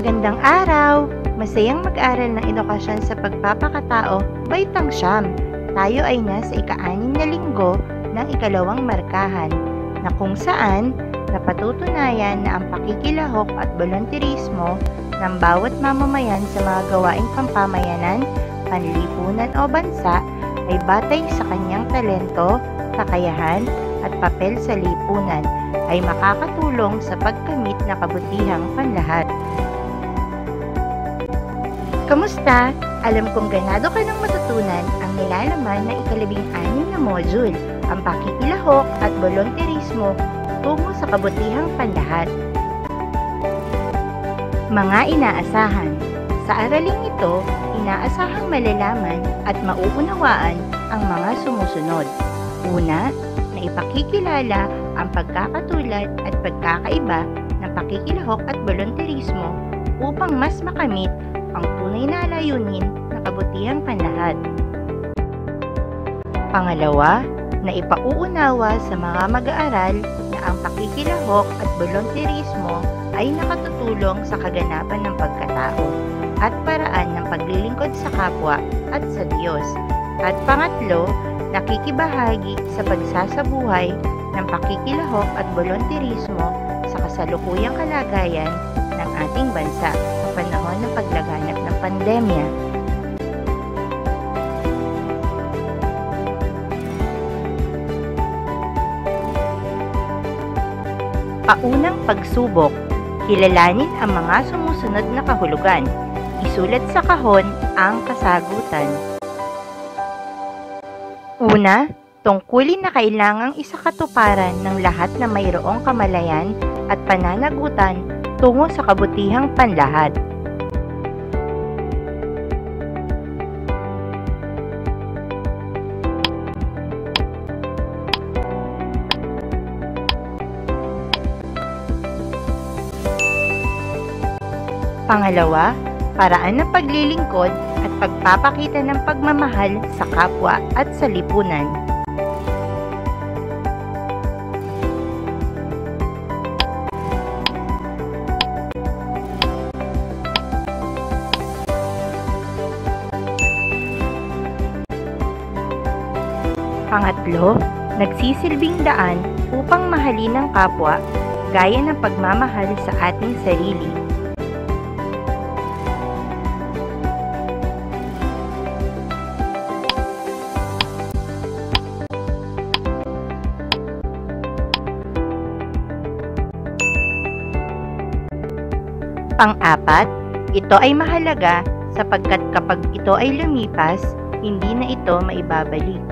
Magandang araw! Masayang mag-aral ng edukasyon sa pagpapakatao, Baitang Siyam. Tayo ay nasa ika-6 na linggo ng ikalawang markahan, na kung saan napatutunayan na ang pakikilahok at volunteerismo ng bawat mamamayan sa mga gawaing pampamayanan, panlipunan o bansa ay batay sa kanyang talento, kakayahan at papel sa lipunan ay makakatulong sa pagkamit na kabutihang panlahat. Kamusta? Alam kong ganado ka ng matutunan ang nilalaman ng ika-16 na module, ang pakikilahok at volunteerismo tungo sa kabutihang panlahat. Mga inaasahan. Sa araling ito, inaasahang malalaman at mauunawaan ang mga sumusunod. Una, na ipakikilala ang pagkakatulad at pagkakaiba ng pakikilahok at volunteerismo upang mas makamit ang tunay na layunin na kabutihang panlahat. Pangalawa, na ipauunawa sa mga mag-aaral na ang pakikilahok at volunteerismo ay nakatutulong sa kaganapan ng pagkatao at paraan ng paglilingkod sa kapwa at sa Diyos. At pangatlo, nakikibahagi sa pagsasabuhay ng pakikilahok at volunteerismo sa kasalukuyang kalagayan ng ating bansa sa panahon ng paglaganap ng pandemya. Paunang pagsubok. Kilalanin ang mga sumusunod na kahulugan. Isulat sa kahon ang kasagutan. Una, tungkulin na kailangang isakatuparan ng lahat na mayroong kamalayan at pananagutan tungo sa kabutihang panlahat. Pangalawa, paraan ng paglilingkod at pagpapakita ng pagmamahal sa kapwa at sa lipunan. Pangatlo, nagsisilbing daan upang mahalin ang kapwa gaya ng pagmamahal sa ating sarili. Pang-apat, ito ay mahalaga sapagkat kapag ito ay lumipas, hindi na ito maibabalik.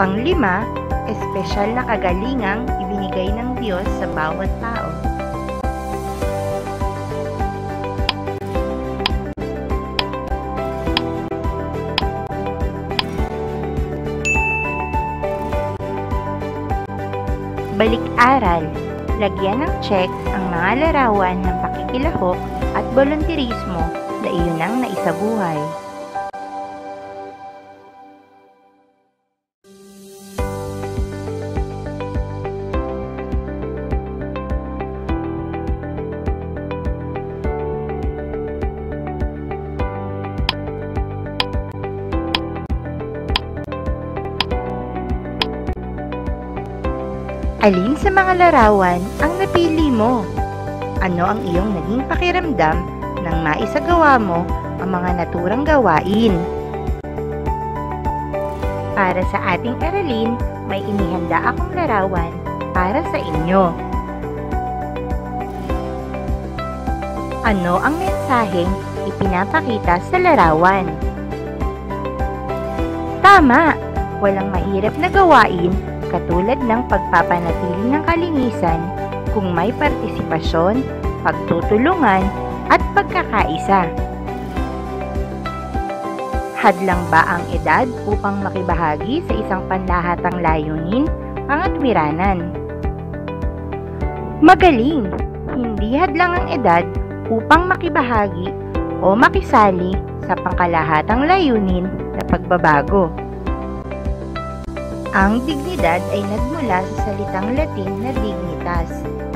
Pang-lima, espesyal na kagalingang ibinigay ng Diyos sa bawat tao. Balik-aral, lagyan ng check ang mga larawan ng pakikilahok at volunteerismo na iyon ang naisabuhay. Alin sa mga larawan ang napili mo? Ano ang iyong naging pakiramdam nang maisagawa mo ang mga naturang gawain? Para sa ating aralin, may inihanda akong larawan para sa inyo. Ano ang mensaheng ipinapakita sa larawan? Tama! Walang mahirap na gawain katulad ng pagpapanatili ng kalinisan kung may partisipasyon, pagtutulungan, at pagkakaisa. Hadlang ba ang edad upang makibahagi sa isang panlahatang layunin, pangatwiranan? Magaling! Hindi hadlang ang edad upang makibahagi o makisali sa pangkalahatang layunin na pagbabago. Ang dignidad ay nagmula sa salitang Latin na dignitas,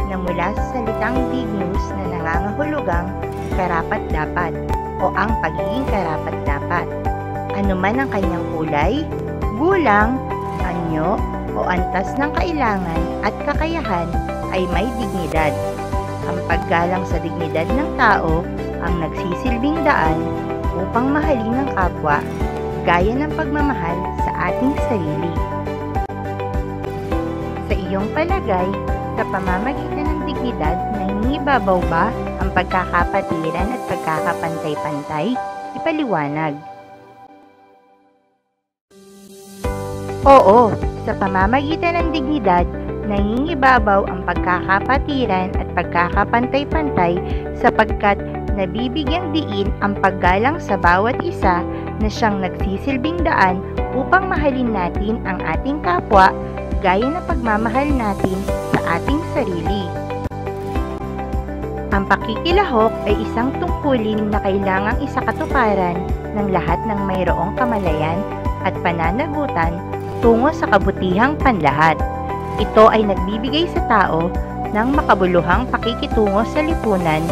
na mula sa salitang dignus na nangangahulugang karapat-dapat o ang pagiging karapat-dapat. Ano man ang kanyang kulay, gulang, anyo o antas ng kailangan at kakayahan ay may dignidad. Ang paggalang sa dignidad ng tao ang nagsisilbing daan upang mahalin ng kapwa gaya ng pagmamahal sa ating sarili. Sa iyong palagay, sa pamamagitan ng dignidad, nangingibabaw ba ang pagkakapatiran at pagkakapantay-pantay? Ipaliwanag. Oo, sa pamamagitan ng dignidad, nangingibabaw ang pagkakapatiran at pagkakapantay-pantay sapagkat nabibigyang diin ang paggalang sa bawat isa na siyang nagsisilbing daan upang mahalin natin ang ating kapwa gaya na pagmamahal natin sa ating sarili. Ang pakikilahok ay isang tungkulin na kailangang isakatuparan ng lahat ng mayroong kamalayan at pananagutan tungo sa kabutihang panlahat. Ito ay nagbibigay sa tao ng makabuluhang pakikitungo sa lipunan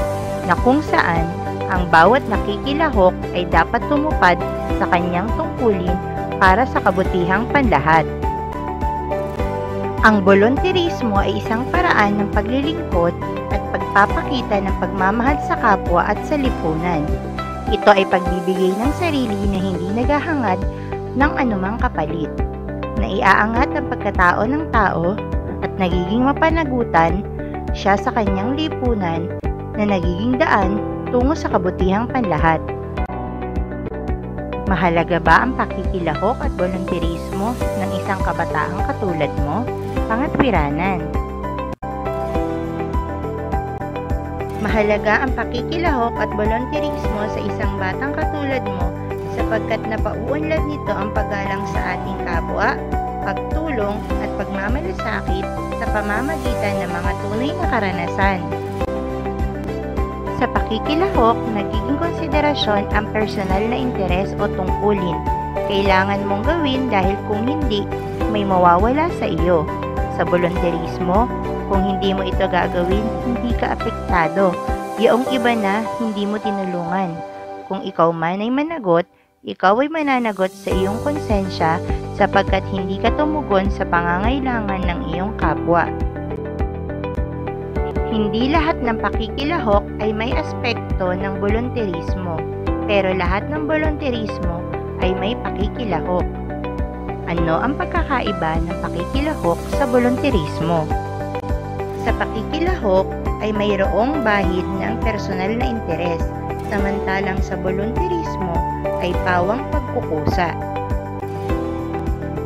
na kung saan ang bawat nakikilahok ay dapat tumupad sa kanyang tungkulin para sa kabutihang panlahat. Ang bolunterismo ay isang paraan ng paglilingkod at pagpapakita ng pagmamahal sa kapwa at sa lipunan. Ito ay pagbibigay ng sarili na hindi naghahangad ng anumang kapalit, na iaangat ang pagkatao ng tao at nagiging mapanagutan siya sa kanyang lipunan na nagiging daan tungo sa kabutihang panlahat. Mahalaga ba ang pakikilahok at bolunterismo ng isang kabataang katulad mo? Pangatwiranan. Mahalaga ang pakikilahok at bolunterismo sa isang batang katulad mo sapagkat napauunlad nito ang paggalang sa ating kapwa, pagtulong at pagmamalasakit sa pamamagitan ng mga tunay na karanasan. Sa pakikilahok, nagiging konsiderasyon ang personal na interes o tungkulin. Kailangan mong gawin dahil kung hindi, may mawawala sa iyo. Sa bolunterismo, kung hindi mo ito gagawin, hindi ka apektado. Yaong iba na hindi mo tinulungan. Kung ikaw man ay managot, ikaw ay mananagot sa iyong konsensya sapagkat hindi ka tumugon sa pangangailangan ng iyong kapwa. Hindi lahat ng pakikilahok ay may aspekto ng bolunterismo, pero lahat ng bolunterismo ay may pakikilahok. Ano ang pagkakaiba ng pakikilahok sa bolunterismo? Sa pakikilahok ay mayroong bahid ng personal na interes, samantalang sa bolunterismo ay pawang pagkukusa.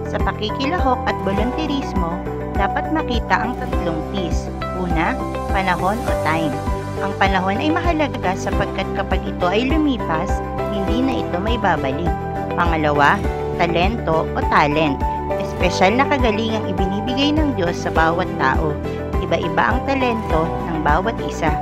Sa pakikilahok at bolunterismo, dapat makita ang tatlong T's. Una, panahon o time. Ang panahon ay mahalaga sapagkat kapag ito ay lumipas, hindi na ito may babalik. Pangalawa, talento o talent. Espesyal na kagalingang ibinibigay ng Diyos sa bawat tao. Iba-iba ang talento ng bawat isa.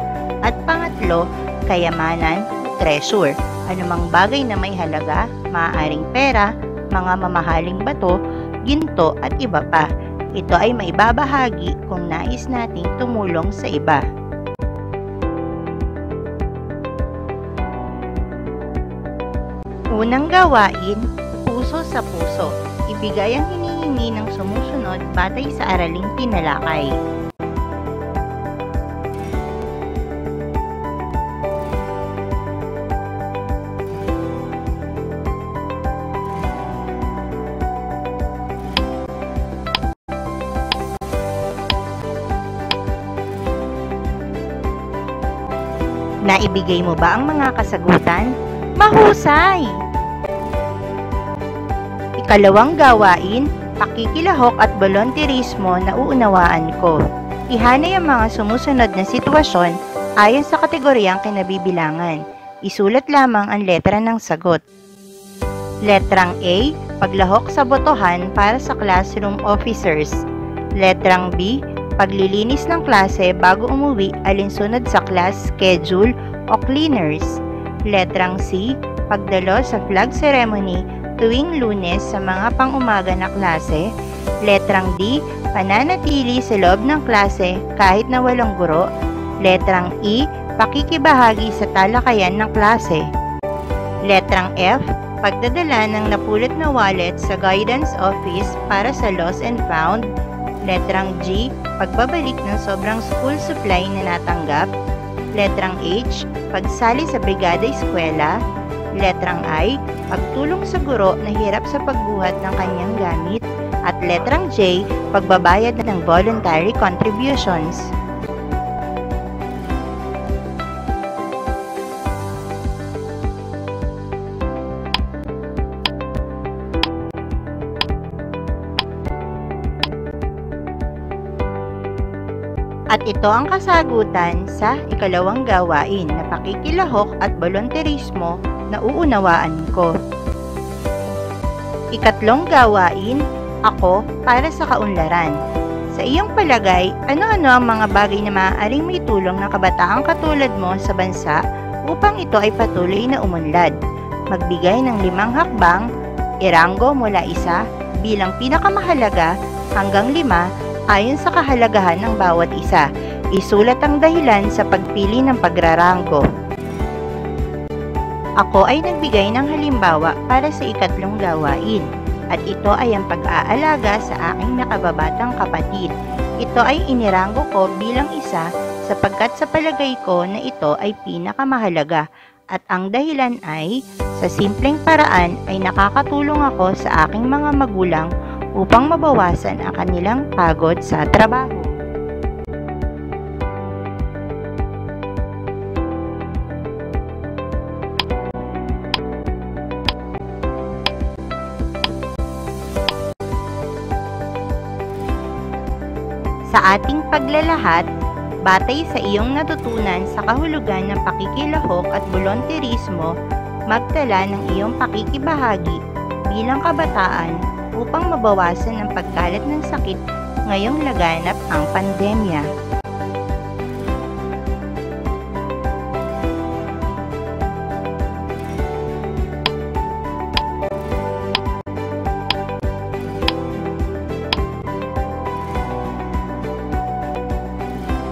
At pangatlo, kayamanan o treasure. Anumang bagay na may halaga, maaaring pera, mga mamahaling bato, ginto at iba pa. Ito ay maibabahagi kung nais nating tumulong sa iba. Unang gawain, puso sa puso. Ibigay ang hinihingi ng sumusunod batay sa araling tinalakay. Naibigay mo ba ang mga kasagutan? Mahusay! Ikalawang gawain, pakikilahok at bolunterismo na uunawaan ko. Ihanay ang mga sumusunod na sitwasyon ayon sa kategoryang kinabibilangan. Isulat lamang ang letra ng sagot. Letrang A, paglahok sa botohan para sa classroom officers. Letrang B, paglilinis ng klase bago umuwi alinsunod sa class schedule o cleaners. Letrang C, pagdalo sa flag ceremony tuwing Lunes sa mga pang-umaga na klase. Letrang D, pananatili sa loob ng klase kahit na walang guro. Letrang E, pakikibahagi sa talakayan ng klase. Letrang F, pagdadala ng napulot na wallet sa guidance office para sa lost and found. Letrang G, pagbabalik ng sobrang school supply na natanggap. Letrang H, pagsali sa brigada eskwela. Letrang I, pagtulong sa guro na hirap sa pagbuhat ng kanyang gamit. At letrang J, pagbabayad ng voluntary contributions. At ito ang kasagutan sa ikalawang gawain na pakikilahok at volunteerismo na uunawaan ko. Ikatlong gawain, ako para sa kaunlaran. Sa iyong palagay, ano-ano ang mga bagay na maaaring may tulong ng kabataang katulad mo sa bansa upang ito ay patuloy na umunlad? Magbigay ng 5 hakbang, iranggo mula 1 bilang pinakamahalaga hanggang 5 ayon sa kahalagahan ng bawat isa. Isulat ang dahilan sa pagpili ng pagraranggo. Ako ay nagbigay ng halimbawa para sa ikatlong gawain, at ito ay ang pag-aalaga sa aking nakababatang kapatid. Ito ay iniranggo ko bilang 1 sapagkat sa palagay ko na ito ay pinakamahalaga, at ang dahilan ay sa simpleng paraan ay nakakatulong ako sa aking mga magulang upang mabawasan ang kanilang pagod sa trabaho. Sa ating paglalahad, batay sa iyong natutunan sa kahulugan ng pakikilahok at volunteerismo, magtala ng iyong pakikibahagi bilang kabataan upang mabawasan ang pagkalat ng sakit ngayong laganap ang pandemya.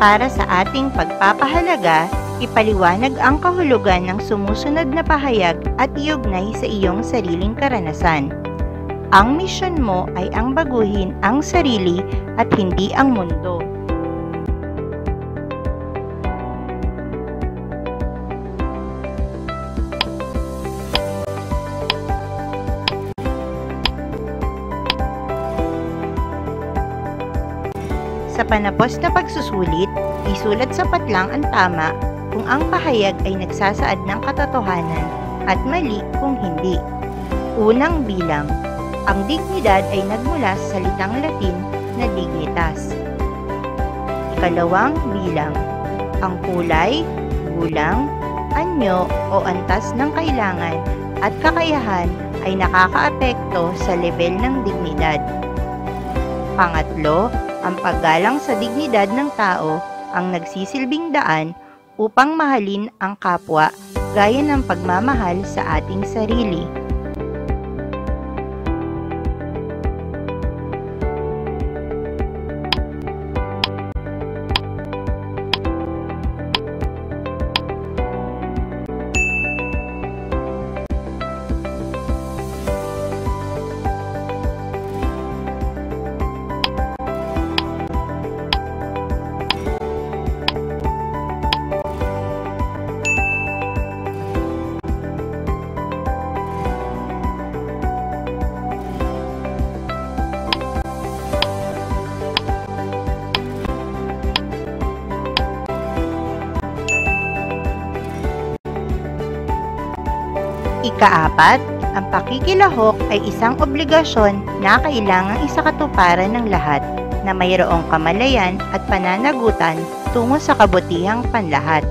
Para sa ating pagpapahalaga, ipaliwanag ang kahulugan ng sumusunod na pahayag at iugnay sa iyong sariling karanasan. Ang misyon mo ay ang baguhin ang sarili at hindi ang mundo. Sa panapos na pagsusulit, isulat sapat lang ang tama kung ang pahayag ay nagsasaad ng katotohanan at mali kung hindi. Unang bilang. Ang dignidad ay nagmula sa salitang Latin na dignitas. Ikalawang bilang. Ang kulay, gulang, anyo o antas ng kailangan at kakayahan ay nakakaapekto sa level ng dignidad. Pangatlo, ang paggalang sa dignidad ng tao ang nagsisilbing daan upang mahalin ang kapwa gaya ng pagmamahal sa ating sarili. Ikaapat, ang pakikilahok ay isang obligasyon na kailangang isakatuparan ng lahat na mayroong kamalayan at pananagutan tungo sa kabutihang panlahat.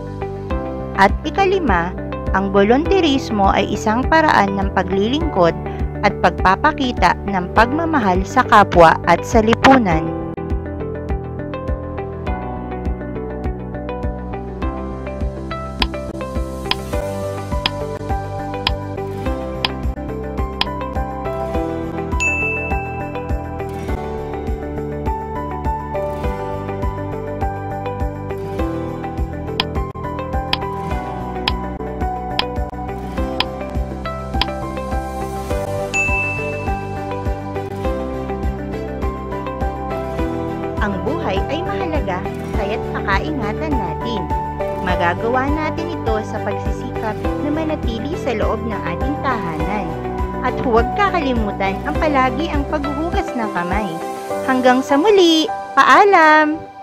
At ikalima, ang volunteerismo ay isang paraan ng paglilingkod at pagpapakita ng pagmamahal sa kapwa at sa lipunan. pagkakaingatan natin. Magagawa natin ito sa pagsisikap na manatili sa loob ng ating tahanan. At huwag kakalimutan ang palagi ang paghuhugas ng kamay. Hanggang sa muli, paalam!